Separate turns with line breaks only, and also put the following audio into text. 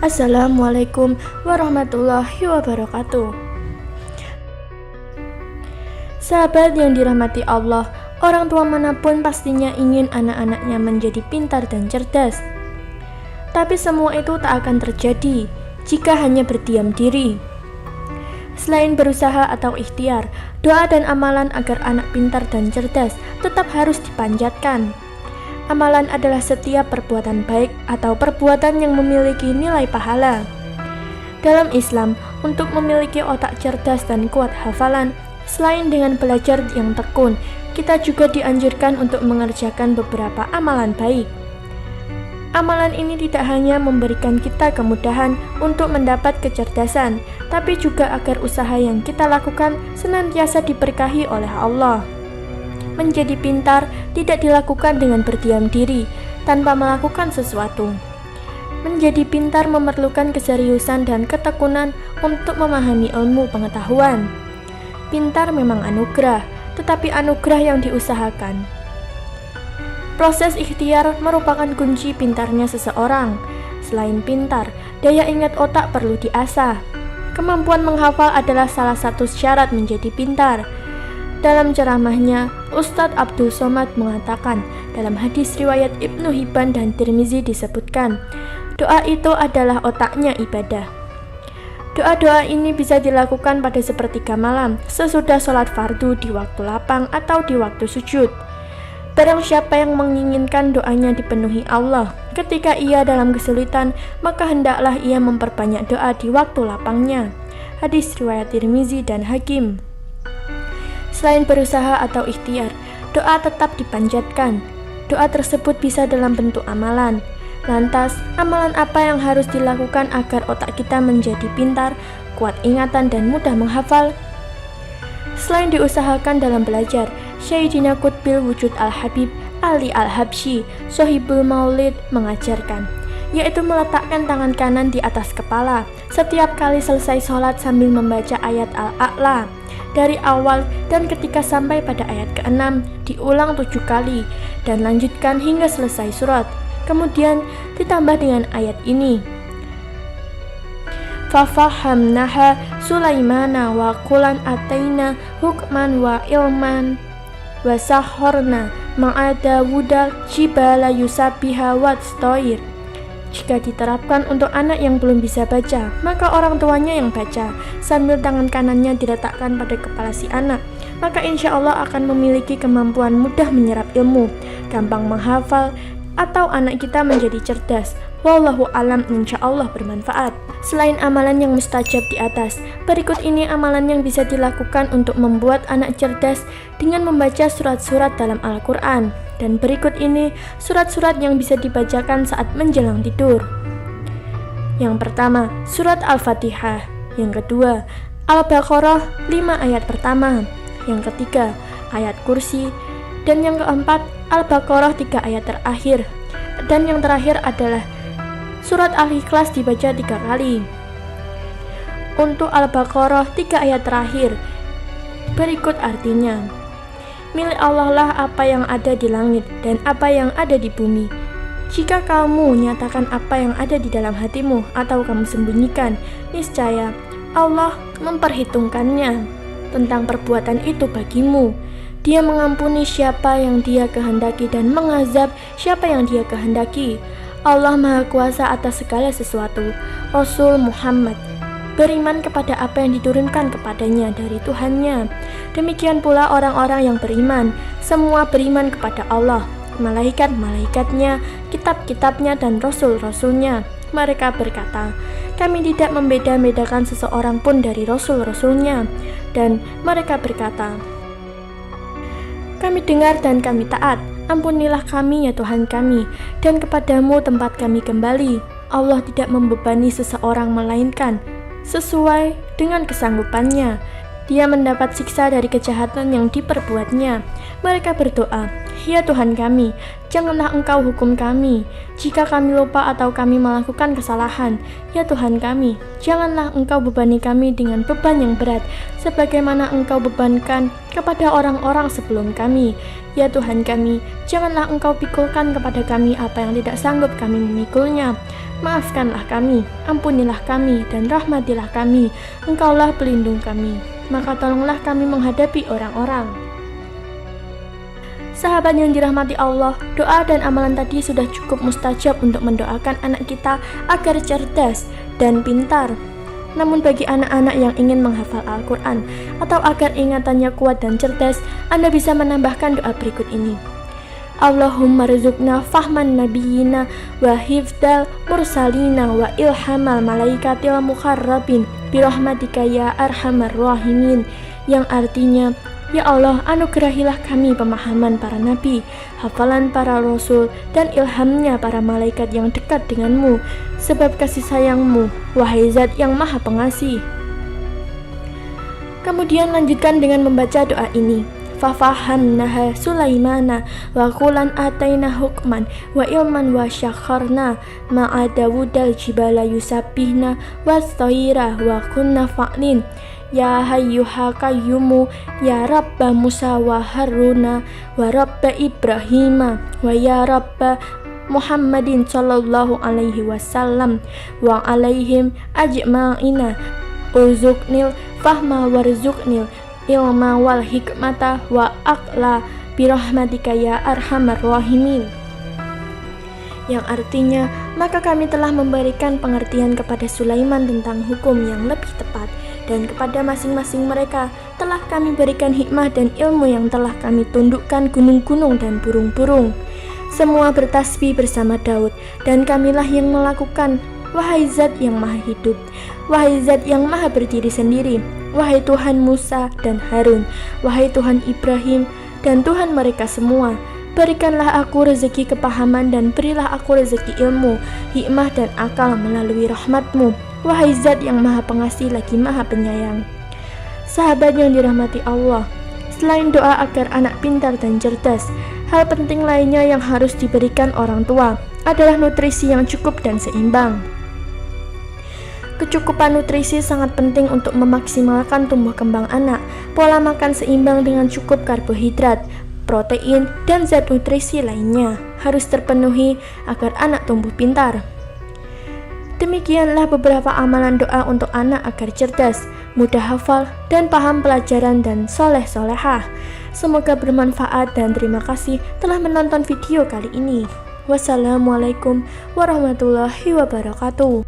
Assalamualaikum warahmatullahi wabarakatuh. Sahabat yang dirahmati Allah, orang tua manapun pastinya ingin anak-anaknya menjadi pintar dan cerdas. Tapi semua itu tak akan terjadi jika hanya berdiam diri. Selain berusaha atau ikhtiar, doa dan amalan agar anak pintar dan cerdas tetap harus dipanjatkan. Amalan adalah setiap perbuatan baik atau perbuatan yang memiliki nilai pahala. Dalam Islam, untuk memiliki otak cerdas dan kuat hafalan, selain dengan belajar yang tekun, kita juga dianjurkan untuk mengerjakan beberapa amalan baik. Amalan ini tidak hanya memberikan kita kemudahan untuk mendapat kecerdasan, tapi juga agar usaha yang kita lakukan senantiasa diberkahi oleh Allah. Menjadi pintar tidak dilakukan dengan berdiam diri, tanpa melakukan sesuatu. Menjadi pintar memerlukan keseriusan dan ketekunan untuk memahami ilmu pengetahuan. Pintar memang anugerah, tetapi anugerah yang diusahakan. Proses ikhtiar merupakan kunci pintarnya seseorang. Selain pintar, daya ingat otak perlu diasah. Kemampuan menghafal adalah salah satu syarat menjadi pintar. Dalam ceramahnya, Ustadz Abdul Somad mengatakan, dalam hadis riwayat Ibnu Hibban dan Tirmizi disebutkan, doa itu adalah otaknya ibadah. Doa-doa ini bisa dilakukan pada sepertiga malam, sesudah sholat fardu di waktu lapang atau di waktu sujud. Barang siapa yang menginginkan doanya dipenuhi Allah ketika ia dalam kesulitan, maka hendaklah ia memperbanyak doa di waktu lapangnya. Hadis riwayat Tirmizi dan Hakim. Selain berusaha atau ikhtiar, doa tetap dipanjatkan. Doa tersebut bisa dalam bentuk amalan. Lantas, amalan apa yang harus dilakukan agar otak kita menjadi pintar, kuat ingatan, dan mudah menghafal? Selain diusahakan dalam belajar, Syaidina Qutbil Wujud Al-Habib Ali Al-Habsyi, Sohibul Maulid, mengajarkan, yaitu meletakkan tangan kanan di atas kepala setiap kali selesai sholat sambil membaca ayat Al-A'la dari awal, dan ketika sampai pada ayat ke-6 diulang 7 kali dan lanjutkan hingga selesai surat. Kemudian ditambah dengan ayat ini, fafahamnaha Sulaimana wa qulan ataina hukman wa ilman wa sahorna ma'ada wudal jibala yusabiha watstoir. Jika diterapkan untuk anak yang belum bisa baca, maka orang tuanya yang baca sambil tangan kanannya diletakkan pada kepala si anak, maka insya Allah akan memiliki kemampuan mudah menyerap ilmu, gampang menghafal, atau anak kita menjadi cerdas. Wallahu alam, insya Allah bermanfaat. Selain amalan yang mustajab di atas, berikut ini amalan yang bisa dilakukan untuk membuat anak cerdas dengan membaca surat-surat dalam Al-Quran. Dan berikut ini surat-surat yang bisa dibacakan saat menjelang tidur. Yang pertama, surat Al-Fatihah. Yang kedua, Al-Baqarah 5 ayat pertama. Yang ketiga, ayat kursi. Dan yang keempat, Al-Baqarah 3 ayat terakhir. Dan yang terakhir adalah surat Al-Ikhlas dibaca 3 kali. Untuk Al-Baqarah 3 ayat terakhir, berikut artinya, milik Allah lah apa yang ada di langit dan apa yang ada di bumi. Jika kamu nyatakan apa yang ada di dalam hatimu atau kamu sembunyikan, niscaya Allah memperhitungkannya tentang perbuatan itu bagimu. Dia mengampuni siapa yang Dia kehendaki dan mengazab siapa yang Dia kehendaki. Allah Maha Kuasa atas segala sesuatu. Rasul Muhammad beriman kepada apa yang diturunkan kepadanya dari Tuhannya. Demikian pula orang-orang yang beriman, semua beriman kepada Allah, malaikat-malaikatnya, kitab-kitabnya, dan rasul-rasulnya. Mereka berkata, kami tidak membeda-bedakan seseorang pun dari rasul-rasulnya. Dan mereka berkata, kami dengar dan kami taat, ampunilah kami ya Tuhan kami, dan kepadamu tempat kami kembali. Allah tidak membebani seseorang melainkan sesuai dengan kesanggupannya. Dia mendapat siksa dari kejahatan yang diperbuatnya. Mereka berdoa, Ya Tuhan kami, janganlah Engkau hukum kami jika kami lupa atau kami melakukan kesalahan. Ya Tuhan kami, janganlah Engkau bebani kami dengan beban yang berat, sebagaimana Engkau bebankan kepada orang-orang sebelum kami. Ya Tuhan kami, janganlah Engkau pikulkan kepada kami apa yang tidak sanggup kami memikulnya. Maafkanlah kami, ampunilah kami, dan rahmatilah kami. Engkaulah pelindung kami, maka tolonglah kami menghadapi orang-orang. Sahabat yang dirahmati Allah, doa dan amalan tadi sudah cukup mustajab untuk mendoakan anak kita agar cerdas dan pintar. Namun bagi anak-anak yang ingin menghafal Al-Quran atau agar ingatannya kuat dan cerdas, Anda bisa menambahkan doa berikut ini. Allahumma rizukna fahman nabiyina wa hifdal mursalina wa ilhamal malaikatil mukharrabin birahmatika ya arhamar rahimin, yang artinya, ya Allah, anugerahilah kami pemahaman para nabi, hafalan para rasul, dan ilhamnya para malaikat yang dekat denganmu, sebab kasih sayangmu, wahai zat yang maha pengasih. Kemudian lanjutkan dengan membaca doa ini. Fafahamnaha Sulaimana wa kulan ataina hukman wa ilman wa syakharna ma'a Dawudal jibala yusabbihna wa stayira wa kunna fa'lin. Ya hayyuha qayyumu ya rabba Musa wa Haruna wa rabba Ibrahima wa ya rabba Muhammadin sallallahu alaihi wasallam wa alaihim ajma'ina urzuqnil fahma warzuqnil ilma wal hikmata wa aqla birahmatika ya arhamar rahimin, yang artinya, maka kami telah memberikan pengertian kepada Sulaiman tentang hukum yang lebih tepat, dan kepada masing-masing mereka telah kami berikan hikmah dan ilmu yang telah kami tundukkan gunung-gunung dan burung-burung. Semua bertasbih bersama Daud, dan kamilah yang melakukan. Wahai zat yang maha hidup, wahai zat yang maha berdiri sendiri, wahai Tuhan Musa dan Harun, wahai Tuhan Ibrahim dan Tuhan mereka semua, berikanlah aku rezeki kepahaman dan berilah aku rezeki ilmu, hikmah dan akal melalui rahmat-Mu, wahai zat yang maha pengasih lagi maha penyayang. Sahabat yang dirahmati Allah, selain doa agar anak pintar dan cerdas, hal penting lainnya yang harus diberikan orang tua adalah nutrisi yang cukup dan seimbang. Kecukupan nutrisi sangat penting untuk memaksimalkan tumbuh kembang anak. Pola makan seimbang dengan cukup karbohidrat, protein, dan zat nutrisi lainnya harus terpenuhi agar anak tumbuh pintar. Demikianlah beberapa amalan doa untuk anak agar cerdas, mudah hafal, dan paham pelajaran dan soleh-solehah. Semoga bermanfaat dan terima kasih telah menonton video kali ini. Wassalamualaikum warahmatullahi wabarakatuh.